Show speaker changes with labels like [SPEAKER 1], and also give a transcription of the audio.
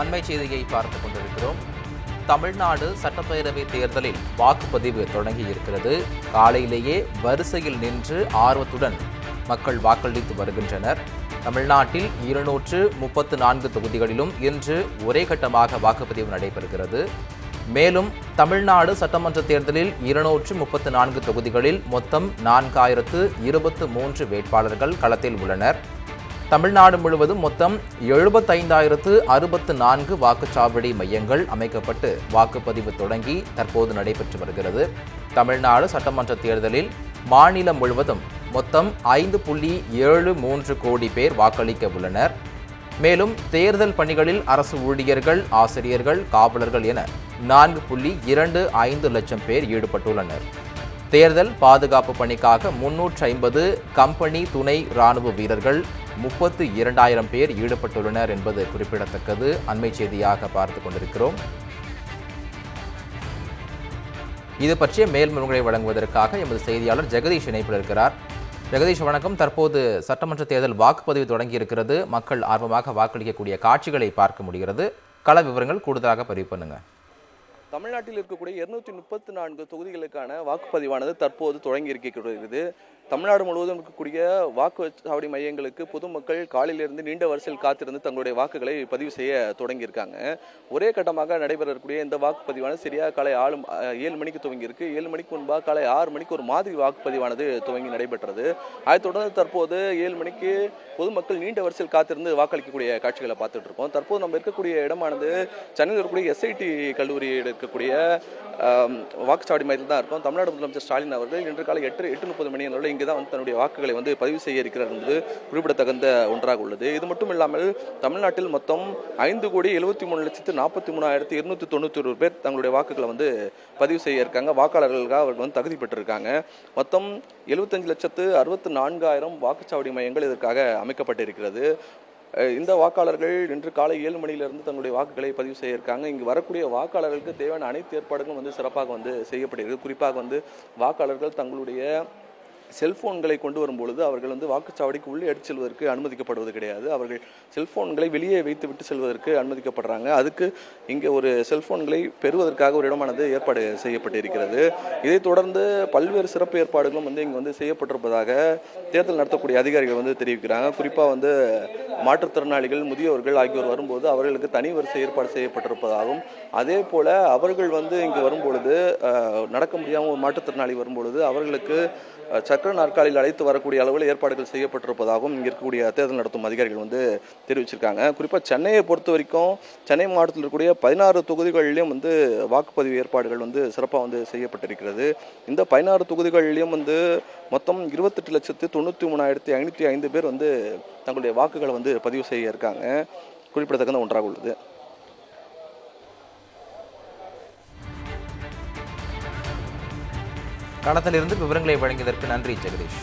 [SPEAKER 1] அண்மை செய்தியை பார்த்துக் கொண்டிருக்கிறோம். தமிழ்நாடு சட்டப்பேரவை தேர்தலில் வாக்குப்பதிவு தொடங்கி இருக்கிறது. காலையிலேயே வரிசையில் நின்று ஆர்வத்துடன் மக்கள் வாக்களித்து வருகின்றனர். தமிழ்நாட்டில் 234 தொகுதிகளிலும் இன்று ஒரே கட்டமாக வாக்குப்பதிவு நடைபெறுகிறது. மேலும் தமிழ்நாடு சட்டமன்ற தேர்தலில் 234 தொகுதிகளில் மொத்தம் 4023 வேட்பாளர்கள் களத்தில் உள்ளனர். தமிழ்நாடு முழுவதும் மொத்தம் 75,064 வாக்குச்சாவடி மையங்கள் அமைக்கப்பட்டு வாக்குப்பதிவு தொடங்கி தற்போது நடைபெற்று வருகிறது. தமிழ்நாடு சட்டமன்ற தேர்தலில் மாநிலம் முழுவதும் மொத்தம் 5.73 கோடி பேர் வாக்களிக்க உள்ளனர். மேலும் தேர்தல் பணிகளில் அரசு ஊழியர்கள், ஆசிரியர்கள், காவலர்கள் என 4.25 லட்சம் பேர் ஈடுபட்டுள்ளனர். தேர்தல் பாதுகாப்பு பணிக்காக 350 கம்பெனி துணை ராணுவ வீரர்கள், 32,000 பேர் ஈடுபட்டுள்ளனர் என்பது குறிப்பிடத்தக்கது. அண்மை செய்தியாக பார்த்துக் கொண்டிருக்கிறோம். இது பற்றிய மேல்முறைகளை வழங்குவதற்காக எமது செய்தியாளர் ஜெகதீஷ் இணைப்பில் இருக்கிறார். ஜெகதீஷ் வணக்கம். தற்போது சட்டமன்ற தேர்தல் வாக்குப்பதிவு தொடங்கி இருக்கிறது. மக்கள் ஆர்வமாக வாக்களிக்கக்கூடிய காட்சிகளை பார்க்க முடிகிறது. கள விவரங்கள் கூடுதலாக பதிவு பண்ணுங்க.
[SPEAKER 2] தமிழ்நாட்டில் இருக்கக்கூடிய 234 தொகுதிகளுக்கான வாக்குப்பதிவானது தற்போது தொடங்கி இருக்கிறது. தமிழ்நாடு முழுவதும் இருக்கக்கூடிய வாக்குச்சாவடி மையங்களுக்கு பொதுமக்கள் காலையிலிருந்து நீண்ட வரிசையில் காத்திருந்து தங்களுடைய வாக்குகளை பதிவு செய்ய தொடங்கியிருக்காங்க. ஒரே கட்டமாக நடைபெறக்கூடிய இந்த வாக்குப்பதிவானது சரியாக காலை 7 மணிக்கு துவங்கியிருக்கு. 7 மணிக்கு முன்பாக காலை 6 மணிக்கு ஒரு மாதிரி வாக்குப்பதிவானது துவங்கி நடைபெற்றது. அதைத் தொடர்ந்து தற்போது 7 மணிக்கு பொதுமக்கள் நீண்ட வரிசையில் காத்திருந்து வாக்களிக்கக்கூடிய காட்சிகளை பார்த்துட்டு இருக்கோம். தற்போது நம்ம இருக்கக்கூடிய இடமானது சென்னையில் இருக்கக்கூடிய SIT கல்லூரியில் இருக்கக்கூடிய வாக்குச்சாவடி மையத்தில் தான் இருக்கும். தமிழ்நாடு முதலமைச்சர் ஸ்டாலின் அவர்கள் இன்று காலை 8:30 மணி அளவில் இங்கே தான் தன்னுடைய வாக்குகளை பதிவு செய்ய இருக்கிறார் என்பது குறிப்பிடத்தகுந்த ஒன்றாக உள்ளது. இது மட்டும் இல்லாமல் தமிழ்நாட்டில் மொத்தம் 5,73,43,291 பேர் தங்களுடைய வாக்குகளை பதிவு செய்ய இருக்காங்க. வாக்காளர்களுக்காக அவர்கள் தகுதி பெற்றிருக்காங்க. மொத்தம் 75,64,000 வாக்குச்சாவடி மையங்கள் இதற்காக அமைக்கப்பட்டிருக்கிறது. இந்த வாக்காளர்கள் இன்று காலை 7 மணியிலிருந்து தங்களுடைய வாக்குகளை பதிவு செய்ய இருக்காங்க. இங்கு வரக்கூடிய வாக்காளர்களுக்கு தேவையான அனைத்து ஏற்பாடுகளும் சிறப்பாக செய்யப்படுகிறது. குறிப்பாக வாக்காளர்கள் தங்களுடைய செல்போன்களை கொண்டு வரும்பொழுது அவர்கள் வாக்குச்சாவடிக்கு உள்ளே எடுத்து செல்வதற்கு அனுமதிக்கப்படுவது கிடையாது. அவர்கள் செல்போன்களை வெளியே வைத்து விட்டு செல்வதற்கு அனுமதிக்கப்படுறாங்க. அதுக்கு இங்கே ஒரு செல்போன்களை பெறுவதற்காக ஒரு இடமானது ஏற்பாடு செய்யப்பட்டிருக்கிறது. இதைத் தொடர்ந்து பல்வேறு சிறப்பு ஏற்பாடுகளும் இங்கே செய்யப்பட்டிருப்பதாக தேர்தல் நடத்தக்கூடிய அதிகாரிகள் தெரிவிக்கிறாங்க. குறிப்பாக மாற்றுத்திறனாளிகள், முதியோர்கள் ஆகியோர் வரும்போது அவர்களுக்கு தனி வரிசை ஏற்பாடு செய்யப்பட்டிருப்பதாகவும், அதே போல அவர்கள் இங்கு வரும்பொழுது நடக்க முடியாமல் ஒரு மாற்றுத்திறனாளி வரும்பொழுது அவர்களுக்கு சக்கர நாற்காலியில் அழைத்து வரக்கூடிய அளவில் ஏற்பாடுகள் செய்யப்பட்டிருப்பதாகவும் இங்கே இருக்கக்கூடிய தேர்தல் நடத்தும் அதிகாரிகள் தெரிவிச்சிருக்காங்க. குறிப்பாக சென்னையை பொறுத்த வரைக்கும் சென்னை மாவட்டத்தில் இருக்கக்கூடிய 16 தொகுதிகளிலும் வாக்குப்பதிவு ஏற்பாடுகள் சிறப்பாக செய்யப்பட்டிருக்கிறது. இந்த 16 தொகுதிகளிலும் மொத்தம் 28,93,505 பேர் தங்களுடைய வாக்குகளை பதிவு செய்ய இருக்காங்க. குறிப்பிடத்தக்க ஒன்றாக உள்ளது.
[SPEAKER 1] களத்திலிருந்து விவரங்களை வழங்கியதற்கு நன்றி ஜெகதீஷ்.